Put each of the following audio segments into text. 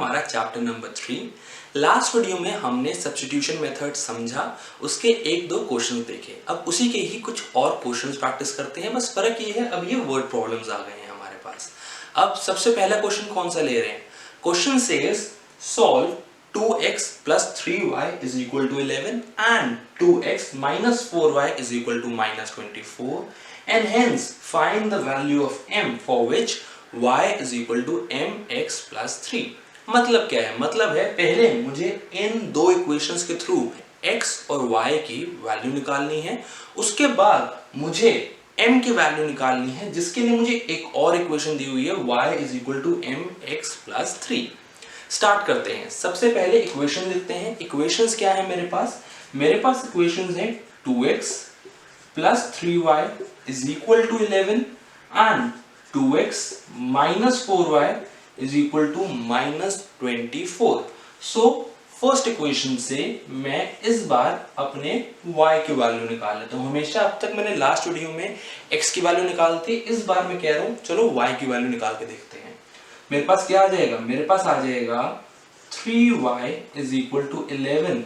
हमारा chapter number 3। Last video में हमने सब्स्टिट्यूशन मेथड समझा, उसके एक दो क्वेश्चन देखे। अब उसी के ही कुछ और क्वेश्चंस प्रैक्टिस करते हैं। बस फर्क ये है, अब ये वर्ड प्रॉब्लम्स आ गए हैं हमारे पास। अब सबसे पहला क्वेश्चन कौन सा ले रहे हैं? Question says solve 2x plus 3y is equal to 11 and 2x minus 4y is equal to minus 24 and hence find the value of m for which y is equal to mx plus 3। मतलब क्या है? मतलब है पहले मुझे इन दो equations के through x और y की वैल्यू निकालनी है, उसके बाद मुझे m की वैल्यू निकालनी है, जिसके लिए मुझे एक और इक्वेशन दी हुई है y is equal to mx plus 3। Start करते हैं। सबसे पहले इक्वेशन लिखते हैं। इक्वेशंस क्या है मेरे पास? मेरे पास इक्वेशंस हैं 2x plus 3y is equal to 11 and 2x minus 4y is equal to minus 24। So first equation से मैं इस बार अपने y की वैल्यू निकाल लेता हूं। हमेशा अब तक मैंने लास्ट वीडियो में x की वैल्यू निकालती, इस बार मैं कह रहा हूं चलो y की वैल्यू निकाल के देखते हैं। मेरे पास क्या आ जाएगा? मेरे पास आ जाएगा 3y is equal to 11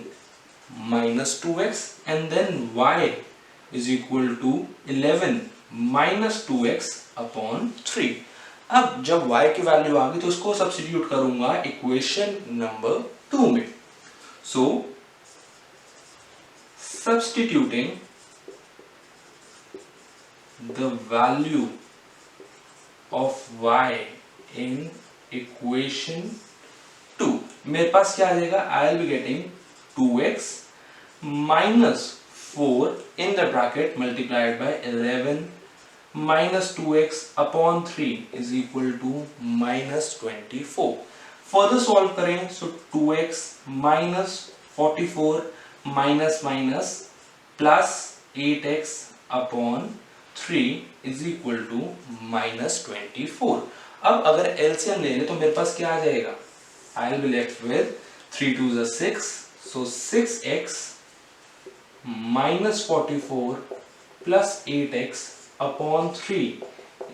minus 2x and then y is equal to 11 minus 2x upon 3। अब जब y की वैल्यू आ गई तो उसको सब्स्टिट्यूट करूंगा इक्वेशन नंबर 2 में। So substituting the value of y in equation 2, मेरे पास क्या आ जाएगा? I will be getting 2x minus 4 in the bracket multiplied by 11 minus 2x upon 3 is equal to minus 24। Further solve करें, so 2x minus 44 minus minus plus 8x upon 3 is equal to minus 24। अब अगर LCM ले लें तो मेरे पास क्या आ जाएगा? I will be left with 3 2s are 6, so 6x minus 44 plus 8x upon 3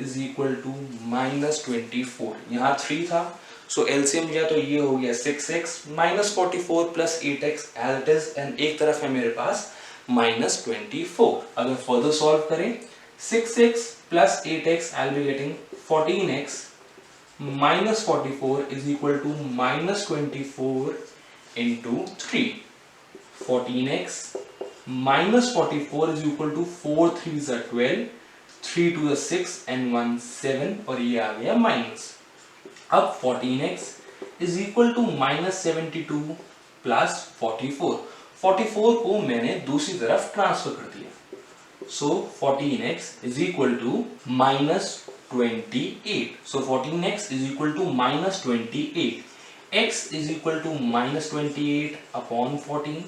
is equal to minus 24। यहाँ 3 था, so एलसीएम लिया तो ये हो गया 6x minus 44 plus 8x as it is, and एक तरफ है मेरे पास minus 24। अगर फर्दर सॉल्व करें 6x plus 8x I will be getting 14x minus 44 is equal to minus 24 into 3। 14x minus 44 is equal to 4 3s are 12, 3 2 are 6 and 1 7, और ये आ गया minus. अब 14x is equal to minus 72 plus 44। 44 को मैंने दूसरी तरफ transfer कर दिया, so 14x is equal to minus 28। so 14x is equal to minus 28। x is equal to minus 28 upon 14।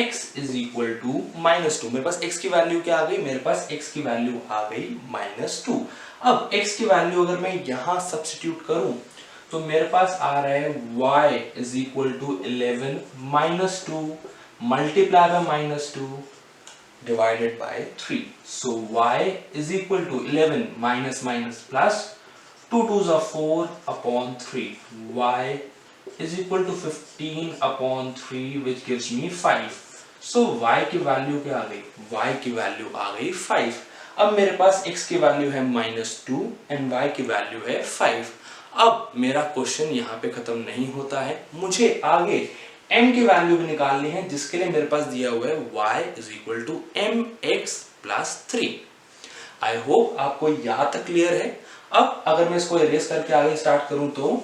x is equal to minus 2। मेरे पास x की value क्या आ गई? मेरे पास x की वैल्यू आ गई minus 2। अब x की वैल्यू अगर मैं यहाँ सब्स्टिट्यूट करूं तो मेरे पास आ रहा है y is equal to 11 minus 2 multiply by minus 2 divided by 3। so y is equal to 11 minus minus plus 2 2s are 4 upon 3, y is equal to 15 upon 3 which gives me 5। so y की value क्या आ गई? y की value आ गई 5। अब मेरे पास x की वैल्यू है -2 एंड y की वैल्यू है 5। अब मेरा क्वेश्चन यहाँ पे खत्म नहीं होता है, मुझे आगे m की वैल्यू भी निकालनी है, जिसके लिए मेरे पास दिया हुआ है y is equal to mx plus 3। I hope आपको यहाँ तक क्लियर है। अब अगर मैं इसको इरेज करके आगे स्टार्ट करूं तो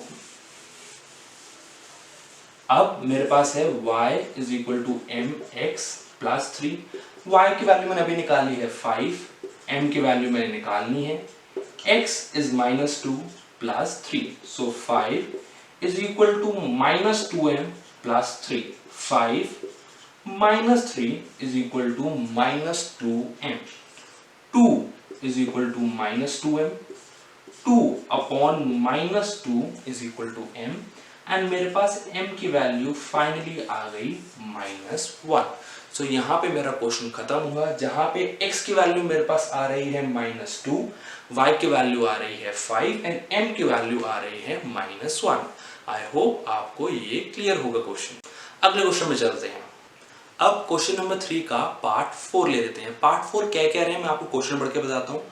अब मेरे पास है y is equal to mx plus 3। y की वैल्यू मैंने अभी निकाली है 5, m की वैल्यू मैंने निकालनी है, x is -2 plus 3, so 5 is equal to minus 2m plus 3। 5 minus 3 is equal to minus 2m। 2 is equal to minus 2m। 2 upon minus 2 is equal to m, and मेरे पास m की value finally आ गई -1। सो यहाँ पे मेरा question खत्म हुआ, जहाँ पे x की वैल्यू मेरे पास आ रही है -2, y की वैल्यू आ रही है 5 एंड m की वैल्यू आ रही है -1। आई होप आपको ये क्लियर होगा क्वेश्चन। अगले क्वेश्चन में चलते हैं। अब क्वेश्चन नंबर 3 का पार्ट 4 ले लेते हैं। पार्ट 4 क्या कह रहे हैं मैं आपको क्वेश्चन पढ़ के बताता हूँ।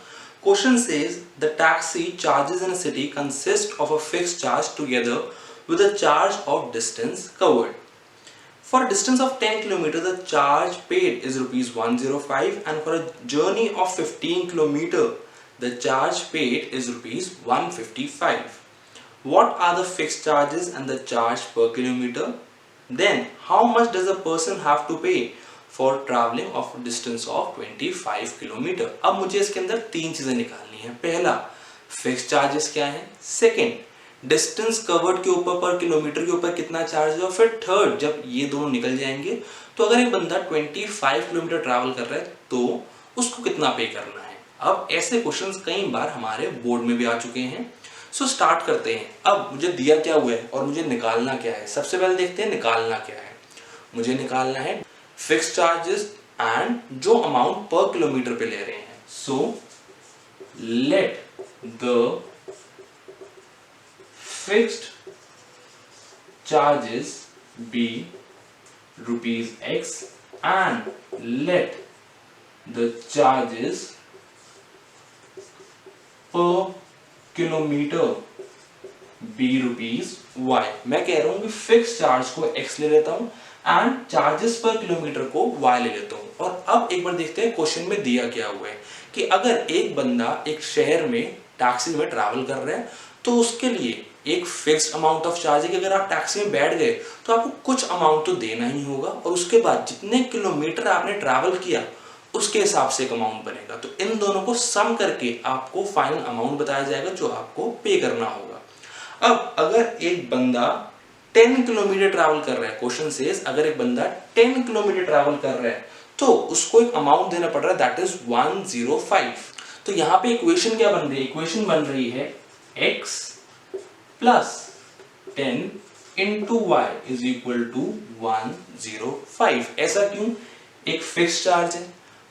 Question says the taxi charges in a city consist of a fixed charge together with a charge of distance covered. For a distance of 10 km, the charge paid is rupees 105, and for a journey of 15 km, the charge paid is rupees 155. What are the fixed charges and the charge per kilometer? Then, how much does a person have to pay for traveling of a distance of 25 km? अब मुझे इसके अंदर तीन चीजें निकालनी है। पहला, fixed charges क्या है। सेकेंड, डिस्टेंस कवर्ड के ऊपर पर किलोमीटर के ऊपर कितना चार्ज है। और फिर थर्ड, जब ये दोनों निकल जाएंगे तो अगर एक बंदा 25 किलोमीटर ट्रैवल कर रहा है तो उसको कितना पे करना है। अब ऐसे क्वेश्चंस कई बार हमारे बोर्ड में भी आ चुके हैं। सो स्टार्ट करते हैं। अब मुझे दिया क्या हुआ है और मुझे निकालना क्या है। सबसे पहले देखते हैं निकालना क्या है। मुझे निकालना है फिक्स्ड चार्जेस एंड जो अमाउंट पर किलोमीटर पे ले रहे हैं। सो let the fixed charges be rupees X and let the charges per kilometer be rupees Y। मैं कह रहा हूं कि फिक्स चार्ज को X ले लेता हूं एंड चार्जेस पर किलोमीटर को Y ले लेता हूं। और अब एक बार देखते हैं क्वेश्चन में दिया क्या हुआ है कि अगर एक बंदा एक शहर में टैक्सी में ट्रैवल कर रहा है तो उसके लिए एक फिक्स्ड अमाउंट ऑफ चार्ज है कि अगर आप टैक्सी में बैठ गए तो आपको कुछ अमाउंट तो देना ही होगा और उसके बाद जितने किलोमीटर आपने ट्रैवल किया उसके हिसाब से एक अमाउंट बनेगा। तो इन दोनों को सम करके आपको फाइनल अमाउंट बताया जाएगा जो आपको पे करना होगा। अब अगर एक बंदा 10 किलोमीटर ट्रैवल कर रहा है, क्वेश्चन सेज अगर एक बंदा 10 किलोमीटर ट्रैवल कर रहा है तो उसको एक अमाउंट देना पड़ रहा है, दैट इज 105। तो यहाँ पे इक्वेशन क्या बन रही है। इक्वेशन बन रही है x plus 10 into y is equal to 105। ऐसा क्यों, एक फिक्स चार्ज है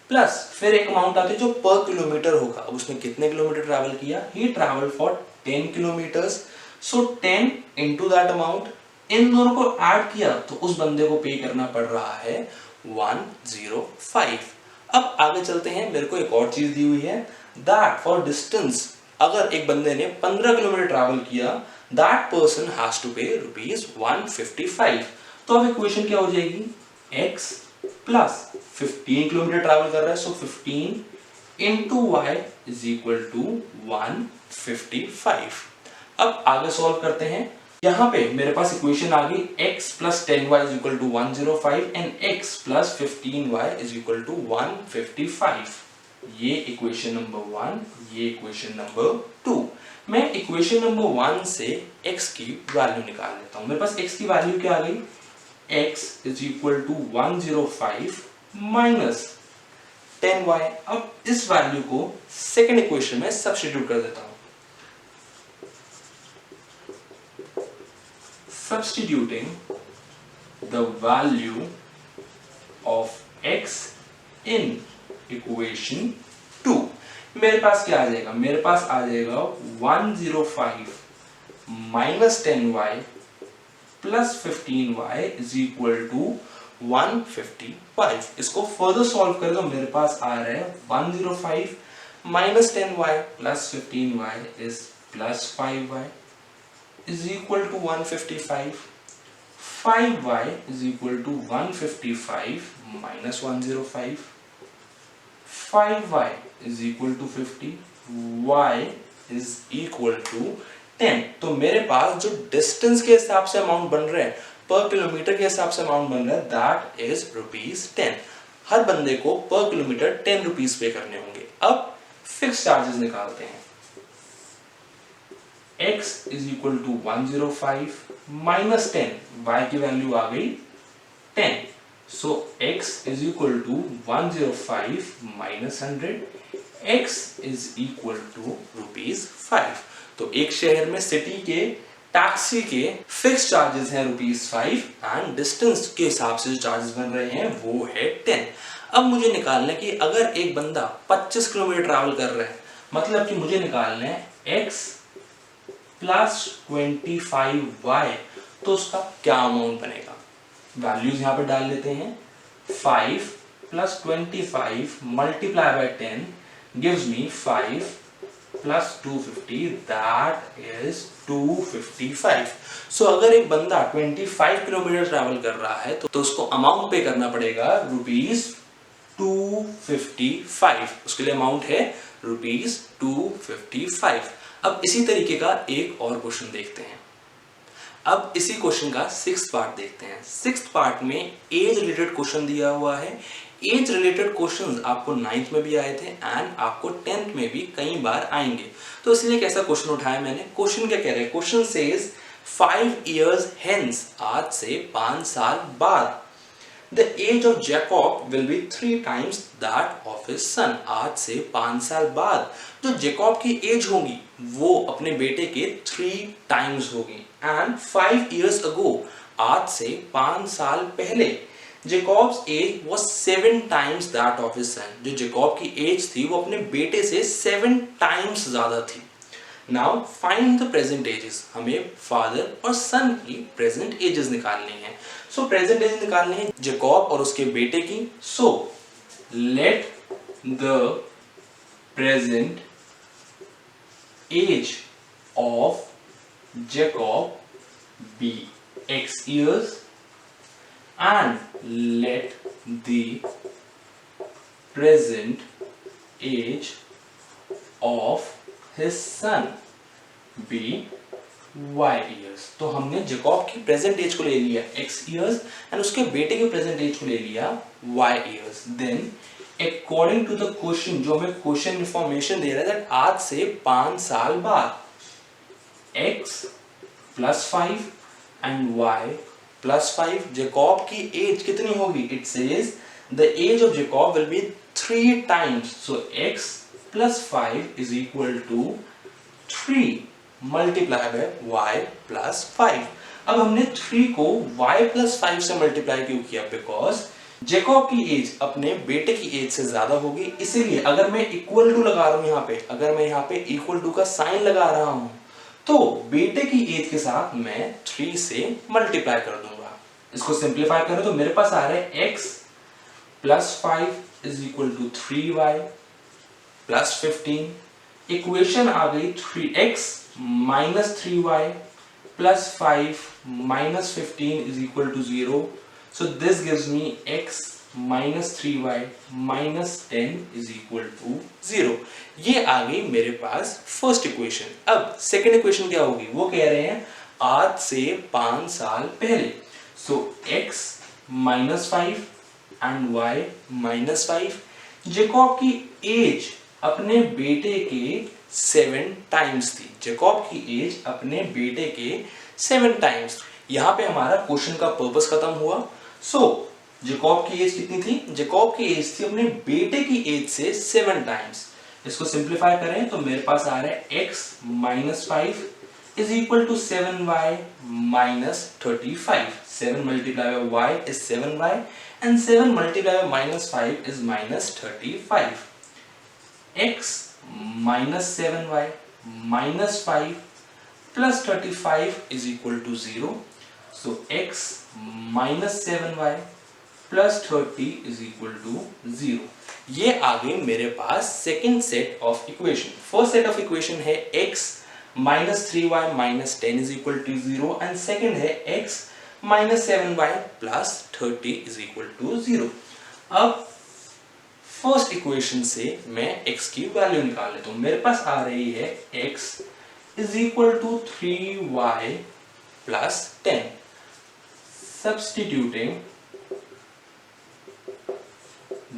प्लस फिर एक अमाउंट आती है जो पर किलोमीटर होगा। अब उसने कितने किलोमीटर ट्रैवल किया, he travel for 10 kilometres. So 10 into that amount, इन दोनों को ऐड किया तो उस बंदे को पे करना पड़ रहा है 105। अब आगे चलते हैं। मेरे को एक और चीज दी हुई है दैट फॉर डिस्टेंस, अगर एक बंदे ने 15 किलोमीटर ट्रैवल किया that person has to pay rupees 155। तो अब इक्वेशन क्या हो जाएगी, x प्लस 15 किलोमीटर ट्रैवल कर रहा है, so 15 into y is equal to 155। अब आगे सॉल्व करते हैं। यहाँ पे मेरे पास इक्वेशन आ गई x plus 10y is equal to 105 and x plus 15y is equal to 155। ये इक्वेशन नंबर 1, ये इक्वेशन नंबर 2। मैं इक्वेशन नंबर 1 से x की वैल्यू निकाल लेता हूं। मेरे पास x की वैल्यू क्या आ गई, x is equal to 105 minus 10y। अब इस वैल्यू को सेकेंड इक्वेशन में सब्स्टिट्यूट कर देता हूं। Substituting the value of x in equation 2, मेरे पास क्या आ जाएगा, मेरे पास आ जाएगा 105 minus 10y plus 15y is equal to 155। इसको फर्दर सॉल्व करें तो मेरे पास आ रहा है 105 minus 10y plus 15y is plus 5y is equal to 155। 5y is equal to 155 minus 105। 5y is equal to 50, y is equal to 10। तो मेरे पास जो distance के हिसाब से अमाउंट बन रहा है, पर किलोमीटर के हिसाब से अमाउंट बन रहा है, दैट इज ₹10। हर बंदे को पर किलोमीटर 10 रुपीज पे करने होंगे। अब फिक्स चार्जेस निकालते हैं। x is equal to 105 minus 10, y की वैल्यू आ गई 10। So x is equal to 105 minus 100, x is equal to ₹5। तो एक शहर में सिटी के टैक्सी के फिक्स चार्जेस हैं ₹5 एंड डिस्टेंस के हिसाब से जो चार्जेस बन रहे हैं वो है 10। अब मुझे निकालना है कि अगर एक बंदा 25 किलोमीटर ट्रैवल कर रहा है, मतलब कि मुझे निकालना है x प्लस 25y, तो उसका क्या अमाउंट बनेगा? वैल्यूज यहां पे डाल लेते हैं। 5 plus 25 multiply by 10 gives me 5 plus 250, that is 255। सो अगर एक बंदा 25 किलोमीटर ट्रैवल कर रहा है तो उसको अमाउंट पे करना पड़ेगा ₹255। उसके लिए अमाउंट है ₹255। अब इसी तरीके का एक और क्वेश्चन देखते हैं। अब इसी क्वेश्चन का 6th पार्ट देखते हैं। 6th पार्ट में एज रिलेटेड क्वेश्चन दिया हुआ है। एज रिलेटेड क्वेश्चंस आपको 9th में भी आए थे एंड आपको 10th में भी कई बार आएंगे। तो इसलिए एक ऐसा क्वेश्चन उठाया मैंने। क्वेश्चन क्या कह रहे हैं? क्वेश्चन सेज 5 years hence, आज से 5 साल बाद, the age of Jacob will be 3 times that of his son। आज से 5 साल बाद जो जेकॉब की एज होगी वो अपने बेटे के 3 टाइम्स होगी। एंड 5 years ago, आज से 5 साल पहले, Jacob's age was 7 times that of his son। जो जेकॉब की एज थी वो अपने बेटे से 7 टाइम्स ज्यादा थी। Now find the present ages. हमें फादर और सन की प्रेजेंट एजेस निकालनी है। सो प्रेजेंट एज निकालनी है जेकॉब और उसके बेटे की। So let the present age of Jacob be x years and let the present age of his son be y years। तो हमने जेकॉब की प्रेजेंट एज को ले लिया x years एंड उसके बेटे के प्रेजेंट एज को ले लिया y years। Then according to the question, जो हमें क्वेश्चन इंफॉर्मेशन दे रहा है दैट आज से 5 साल बाद x plus 5 and y plus 5, Jacob की एज कितनी होगी? It says the age of Jacob will be 3 times. So x plus 5 is equal to 3 multiply by y plus 5। अब हमने 3 को y प्लस 5 से मल्टीप्लाई क्यों किया? बिकॉज जेकॉब की एज अपने बेटे की एज से ज्यादा होगी, इसीलिए अगर मैं इक्वल टू लगा रहा हूं यहाँ पे, अगर मैं यहाँ पे इक्वल टू का साइन लगा रहा हूं तो बेटे की एज के साथ मैं 3 से मल्टीप्लाई कर दूंगा। इसको सिंप्लीफाई करें तो मेरे पास आ रहा है x plus 5 is equal to 3y plus 15। Equation आ गई 3x minus 3y plus 5 minus 15 is equal to 0। So this gives me x minus 3y minus 10 is equal to 0। ये आ गई मेरे पास फर्स्ट इक्वेशन। अब सेकेंड इक्वेशन क्या होगी? वो कह रहे हैं आज से 5 साल पहले। सो x minus 5 and y minus 5। Jacob की एज अपने बेटे के 7 टाइम्स थी। जेकॉब की एज अपने बेटे के 7 टाइम्स। यहां पे हमारा क्वेश्चन का पर्पस खत्म हुआ। सो जेकॉब की एज कितनी थी? जेकॉब की एज थी अपने बेटे की एज से 7 टाइम्स। इसको सिंप्लीफाई करें तो मेरे पास आ रहा है x minus 5 is equal to 7y minus 35। 7 multiply by y is 7y and 7 multiply by minus 5 is minus 35। x minus 7y minus 5 plus 35 is equal to 0। So x minus 7y plus 30 is equal to 0। ये आ गई मेरे पास second set of equation. First set of equation है x minus 3y minus 10 is equal to 0 and second है x minus 7y plus 30 is equal to 0। अब first equation से मैं x की वैल्यू निकाल लेता हूं। मेरे पास आ रही है x is equal to 3y plus 10। Substituting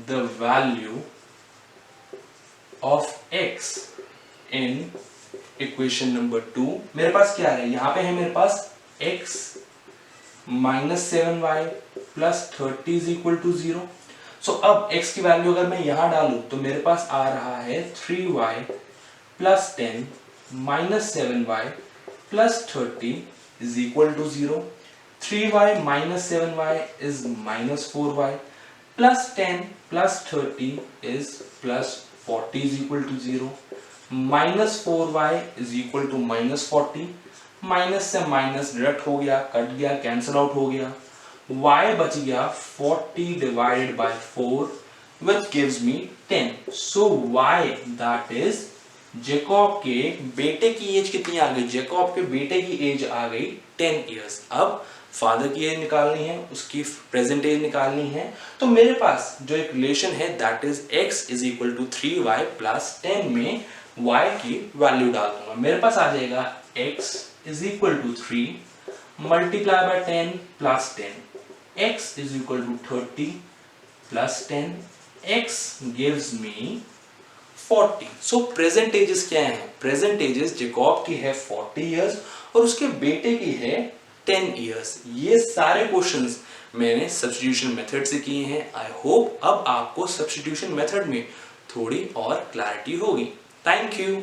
the value of x in equation number 2, मेरे पास क्या है? यहां पे है मेरे पास x minus 7y plus 30 is equal to 0। So अब x की वैल्यू अगर मैं यहां डालूं तो मेरे पास आ रहा है 3y plus 10 minus 7y plus 30 is equal to 0। 3y minus 7y is minus 4y plus 10 plus 30 is plus 40 is equal to 0. -4y is equal to -40, minus से माइनस डिडक्ट हो गया, कट गया, कैंसिल आउट हो गया, y बच गया 40 divided by 4 which gives me 10. So y that is Jacob के बेटे की एज कितनी आ गई? जेकॉब के बेटे की एज आ गई 10 इयर्स। अब फादर की एज निकालनी है, उसकी प्रेजेंट एज निकालनी है, तो मेरे पास जो एक रिलेशन है that is x is equal to 3y plus 10 में y की वैल्यू डाल दूंगा। मेरे पास आ जाएगा x is equal to 3 multiply by 10 plus 10, x is equal to 30 plus 10, x gives me 40. So present ages क्या है? प्रेजेंट एजेस जेकॉब की है 40 इयर्स और उसके बेटे की है 10 इयर्स। ये सारे क्वेश्चंस मैंने सब्स्टिट्यूशन मेथड से किए हैं। आई होप अब आपको सब्स्टिट्यूशन मेथड में थोड़ी और क्लैरिटी होगी। Thank you.